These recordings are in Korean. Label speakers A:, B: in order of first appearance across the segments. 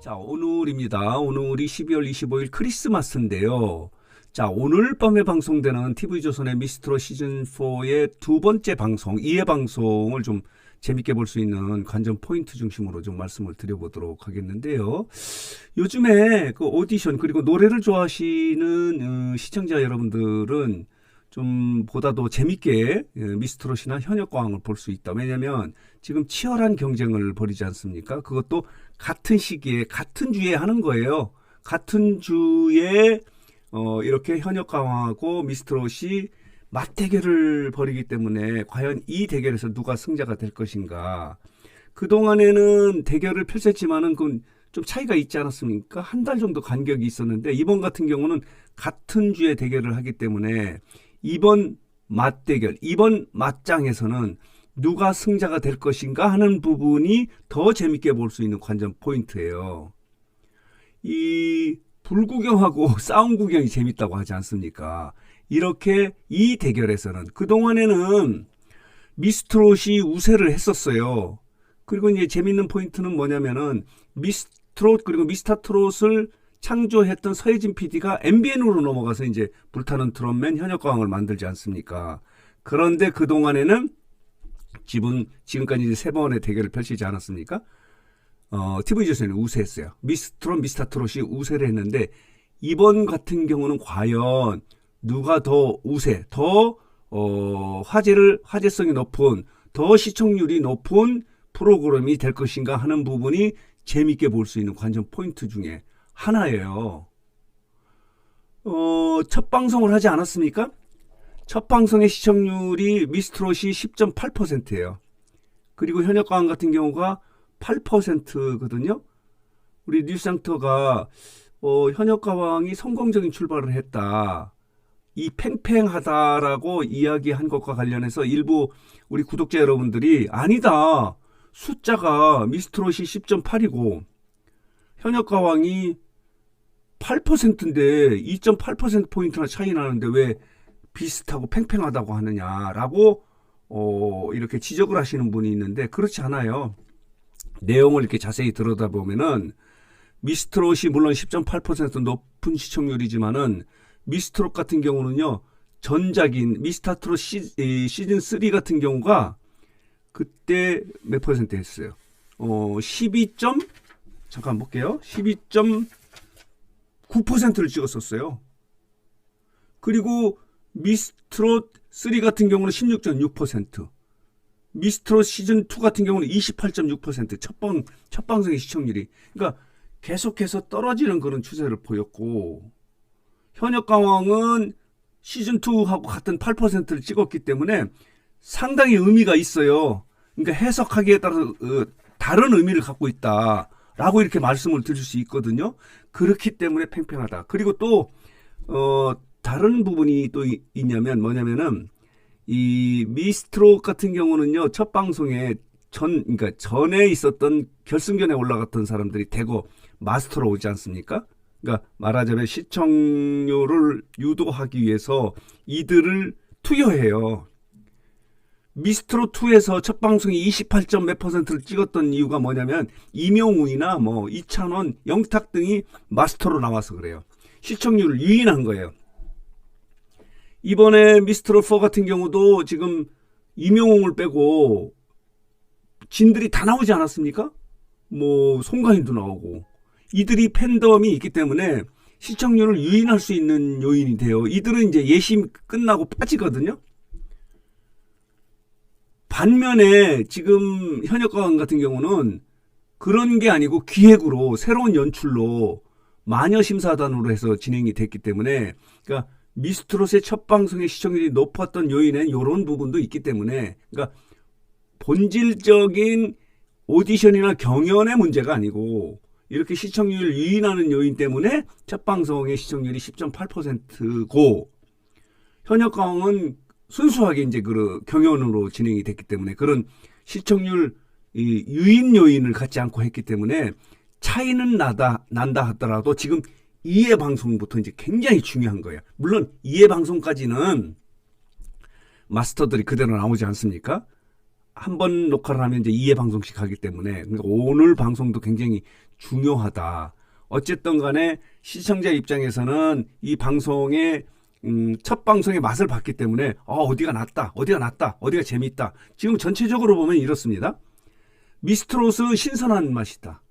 A: 자, 오늘입니다. 오늘이 12월 25일 크리스마스인데요. 자, 오늘 밤에 방송되는 TV조선의 미스트롯 시즌4의 두 번째 방송, 2회 방송을 좀 재밌게 볼 수 있는 관전 포인트 중심으로 좀 말씀을 드려보도록 하겠는데요. 요즘에 그 오디션 그리고 노래를 좋아하시는 시청자 여러분들은 좀 보다 더 재밌게 미스트롯이나 현역광을 볼 수 있다. 왜냐하면 지금 치열한 경쟁을 벌이지 않습니까? 그것도 같은 시기에 같은 주에 하는 거예요. 같은 주에 이렇게 현역광하고 미스트롯이 맞대결을 벌이기 때문에 과연 이 대결에서 누가 승자가 될 것인가. 그동안에는 대결을 펼쳤지만은 그건 좀 차이가 있지 않았습니까? 한 달 정도 간격이 있었는데 이번 같은 경우는 같은 주에 대결을 하기 때문에 이번 맞대결, 이번 맞짱에서는 누가 승자가 될 것인가 하는 부분이 더 재밌게 볼 수 있는 관전 포인트예요. 이 불구경하고 싸움 구경이 재밌다고 하지 않습니까? 이렇게 이 대결에서는 그동안에는 미스트롯이 우세를 했었어요. 그리고 이제 재밌는 포인트는 뭐냐면은 미스트롯 그리고 미스터트롯을 창조했던 서혜진 PD가 MBN으로 넘어가서 이제 불타는 트롯맨 현역광을 만들지 않습니까? 그런데 그동안에는 지금까지 이제 세 번의 대결을 펼치지 않았습니까? TV조선이 우세했어요. 미스트롯, 미스터트롯이 우세를 했는데 이번 같은 경우는 과연 누가 더 우세, 더 화제성이 높은, 더 시청률이 높은 프로그램이 될 것인가 하는 부분이 재밌게 볼 수 있는 관전 포인트 중에 하나예요. 첫 방송을 하지 않았습니까? 첫 방송의 시청률이 미스트롯이 10.8%예요. 그리고 현역광 같은 경우가 8%거든요. 우리 뉴스장터가 현역가왕이 성공적인 출발을 했다. 이 팽팽하다라고 이야기한 것과 관련해서 일부 우리 구독자 여러분들이 아니다. 숫자가 미스트롯이 10.8이고 현역가왕이 8%인데 2.8%포인트나 차이 나는데 왜 비슷하고 팽팽하다고 하느냐라고 이렇게 지적을 하시는 분이 있는데 그렇지 않아요. 내용을 이렇게 자세히 들여다보면은 미스트롯이 물론 10.8% 높은 시청률이지만은 미스트롯 같은 경우는요. 전작인 미스터트롯 시즌 3 같은 경우가 그때 몇 퍼센트 했어요? 12. 잠깐 볼게요. 12.9%를 찍었었어요. 그리고 미스트롯 3 같은 경우는 16.6%. 미스트롯 시즌 2 같은 경우는 28.6%. 첫 방송의 시청률이. 그러니까 계속해서 떨어지는 그런 추세를 보였고 현역광왕은 시즌 2하고 같은 8%를 찍었기 때문에 상당히 의미가 있어요. 그러니까 해석하기에 따라서 다른 의미를 갖고 있다라고 이렇게 말씀을 드릴 수 있거든요. 그렇기 때문에 팽팽하다. 그리고 또 다른 부분이 또 있냐면 뭐냐면은 이 미스트롯 같은 경우는요. 첫 방송에 그러니까 전에 있었던 결승전에 올라갔던 사람들이 대거 마스터로 오지 않습니까? 그러니까 말하자면 시청률을 유도하기 위해서 이들을 투여해요. 미스트롯2에서 첫 방송이 28점 몇 %를 찍었던 이유가 뭐냐면 이명웅이나 뭐 이찬원, 영탁 등이 마스터로 나와서 그래요. 시청률을 유인한 거예요. 이번에 미스트롯4 같은 경우도 지금 이명웅을 빼고 진들이 다 나오지 않았습니까? 뭐 송가인도 나오고 이들이 팬덤이 있기 때문에 시청률을 유인할 수 있는 요인이 돼요. 이들은 이제 예심 끝나고 빠지거든요. 반면에 지금 현역광 같은 경우는 그런 게 아니고 기획으로 새로운 연출로 마녀심사단으로 해서 진행이 됐기 때문에 그러니까 미스트롯의 첫 방송의 시청률이 높았던 요인엔 이런 부분도 있기 때문에 그러니까 본질적인 오디션이나 경연의 문제가 아니고 이렇게 시청률을 유인하는 요인 때문에 첫 방송의 시청률이 10.8%고 현역광은 순수하게 이제 그 경연으로 진행이 됐기 때문에 그런 시청률 유인 요인을 갖지 않고 했기 때문에 차이는 난다 하더라도 지금 2회 방송부터 이제 굉장히 중요한 거예요. 물론 2회 방송까지는 마스터들이 그대로 나오지 않습니까? 한 번 녹화를 하면 이제 2회 방송씩 하기 때문에 그러니까 오늘 방송도 굉장히 중요하다. 어쨌든 간에 시청자 입장에서는 이 방송의 첫 방송의 맛을 봤기 때문에 어디가 낫다, 어디가 재밌다. 지금 전체적으로 보면 이렇습니다. 미스트롯은 신선한 맛이다.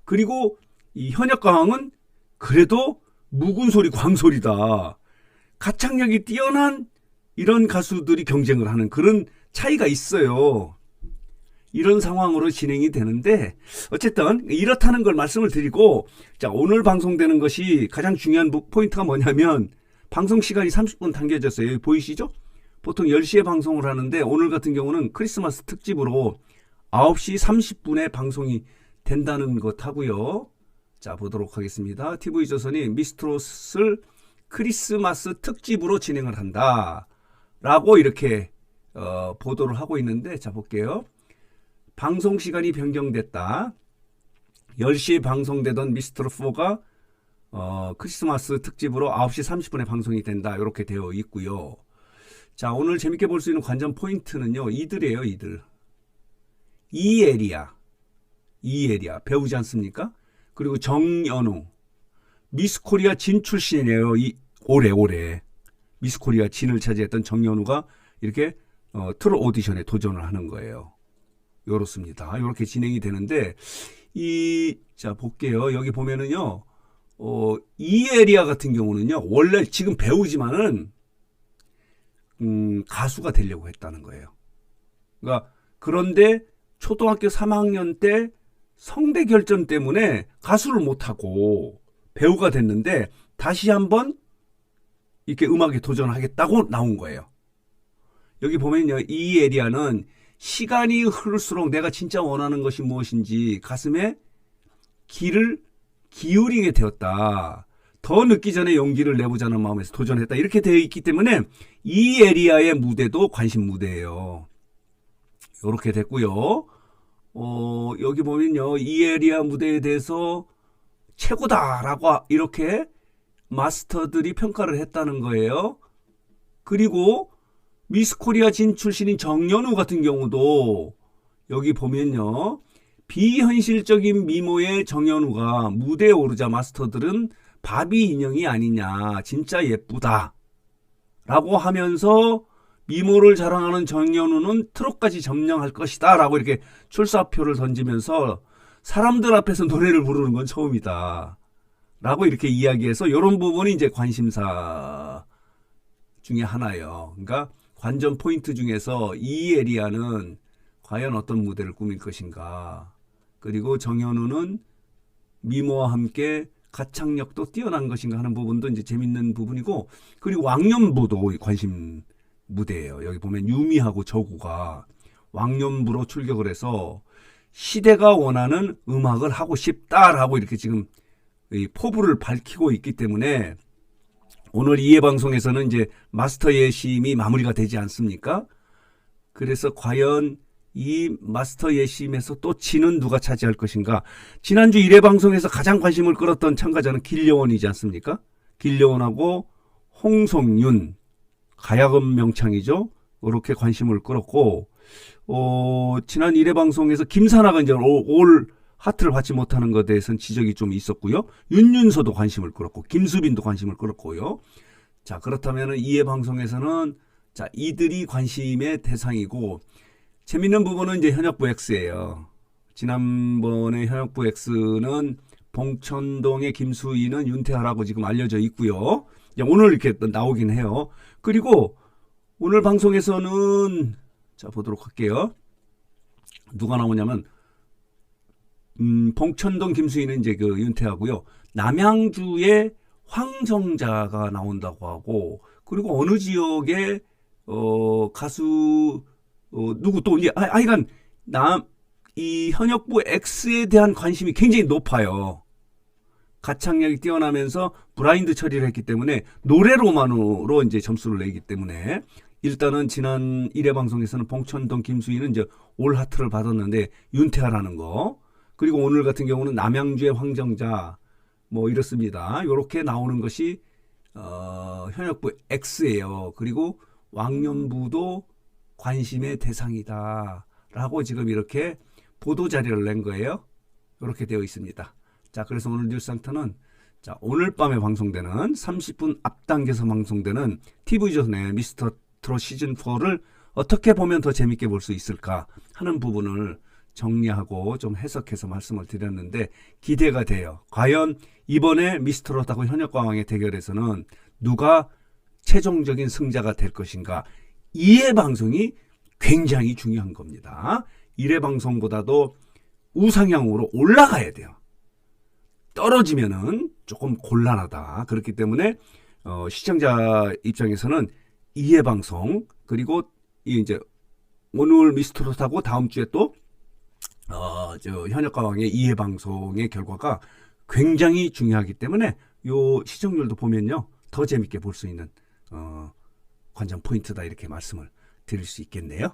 A: 그리고 이 현역가왕은 그래도 묵은 소리, 광소리다. 가창력이 뛰어난 이런 가수들이 경쟁을 하는 그런 차이가 있어요. 이런 상황으로 진행이 되는데 어쨌든 이렇다는 걸 말씀을 드리고, 자, 오늘 방송되는 것이 가장 중요한 포인트가 뭐냐면 방송 시간이 30분 당겨졌어요. 여기 보이시죠? 보통 10시에 방송을 하는데 오늘 같은 경우는 크리스마스 특집으로 9시 30분에 방송이 된다는 것 하고요. 자, 보도록 하겠습니다. TV조선이 미스트롯을 크리스마스 특집으로 진행을 한다 라고 이렇게 보도를 하고 있는데, 자, 볼게요. 방송 시간이 변경됐다. 10시에 방송되던 미스트롯4가 크리스마스 특집으로 9시 30분에 방송이 된다. 이렇게 되어 있고요. 자, 오늘 재밌게 볼 수 있는 관전 포인트는요. 이들이에요, 이들. 이에리아 배우지 않습니까? 그리고 정연우. 미스코리아 진 출신이에요. 올해 미스코리아 진을 차지했던 정연우가 이렇게 트롯 오디션에 도전을 하는 거예요. 요렇습니다. 이렇게 진행이 되는데, 자, 볼게요. 여기 보면은요, 이에리아 같은 경우는요, 원래 지금 배우지만은, 가수가 되려고 했다는 거예요. 그러니까, 그런데 초등학교 3학년 때 성대 결점 때문에 가수를 못하고 배우가 됐는데, 다시 한번 이렇게 음악에 도전하겠다고 나온 거예요. 여기 보면요, 이에리아는 시간이 흐를수록 내가 진짜 원하는 것이 무엇인지 가슴에 귀를 기울이게 되었다. 더 늦기 전에 용기를 내보자는 마음에서 도전했다. 이렇게 되어 있기 때문에 이 에리아의 무대도 관심 무대예요. 이렇게 됐고요. 여기 보면요, 이 에리아 무대에 대해서 최고다라고 이렇게 마스터들이 평가를 했다는 거예요. 그리고 미스코리아 진 출신인 정연우 같은 경우도 여기 보면요, 비현실적인 미모의 정연우가 무대에 오르자 마스터들은 바비 인형이 아니냐, 진짜 예쁘다 라고 하면서 미모를 자랑하는 정연우는 트롯까지 점령할 것이다 라고 이렇게 출사표를 던지면서 사람들 앞에서 노래를 부르는 건 처음이다 라고 이렇게 이야기해서 이런 부분이 이제 관심사 중에 하나예요. 그러니까 관전 포인트 중에서 이 에리아는 과연 어떤 무대를 꾸밀 것인가, 그리고 정연우는 미모와 함께 가창력도 뛰어난 것인가 하는 부분도 이제 재밌는 부분이고, 그리고 왕년부도 관심 무대예요. 여기 보면 유미하고 저구가 왕년부로 출격을 해서 시대가 원하는 음악을 하고 싶다라고 이렇게 지금 이 포부를 밝히고 있기 때문에 오늘 2회 방송에서는 이제 마스터 예심이 마무리가 되지 않습니까? 그래서 과연 이 마스터 예심에서 또 진은 누가 차지할 것인가? 지난주 1회 방송에서 가장 관심을 끌었던 참가자는 길려원이지 않습니까? 길려원하고 홍성윤, 가야금 명창이죠. 이렇게 관심을 끌었고, 지난 1회 방송에서 김사나가 이제 올 하트를 받지 못하는 것에 대해서는 지적이 좀 있었고요. 윤윤서도 관심을 끌었고, 김수빈도 관심을 끌었고요. 자, 그렇다면 2회 방송에서는 자, 이들이 관심의 대상이고, 재밌는 부분은 이제 현역부 X예요. 지난번에 현역부 X는 봉천동의 김수희는 윤태하라고 지금 알려져 있고요. 오늘 이렇게 나오긴 해요. 그리고 오늘 방송에서는 자, 보도록 할게요. 누가 나오냐면 봉천동 김수희는 이제 그 윤태하고요. 남양주의 황정자가 나온다고 하고, 그리고 어느 지역의 가수 누구 또 이제 하여간 이 현역부 X에 대한 관심이 굉장히 높아요. 가창력이 뛰어나면서 브라인드 처리를 했기 때문에 노래로만으로 이제 점수를 내기 때문에 일단은 지난 1회 방송에서는 봉천동 김수희는 이제 올 하트를 받았는데 윤태하라는 거, 그리고 오늘 같은 경우는 남양주의 황정자 뭐 이렇습니다. 이렇게 나오는 것이 현역부 X예요. 그리고 왕년부도 관심의 대상이다 라고 지금 이렇게 보도 자료를 낸 거예요. 이렇게 되어 있습니다. 자, 그래서 오늘 뉴스상터는 자, 오늘 밤에 방송되는 30분 앞당겨서 방송되는 TV조선의 미스터 트롯 시즌4를 어떻게 보면 더 재밌게 볼 수 있을까 하는 부분을 정리하고 좀 해석해서 말씀을 드렸는데 기대가 돼요. 과연 이번에 미스트롯하고 현역광왕의 대결에서는 누가 최종적인 승자가 될 것인가. 2회 방송이 굉장히 중요한 겁니다. 1회 방송보다도 우상향으로 올라가야 돼요. 떨어지면은 조금 곤란하다. 그렇기 때문에 시청자 입장에서는 2회 방송 그리고 이제 오늘 미스트롯하고 다음 주에 또 현역가왕의 2회 방송의 결과가 굉장히 중요하기 때문에 요 시청률도 보면요 더 재밌게 볼 수 있는 관전 포인트다 이렇게 말씀을 드릴 수 있겠네요.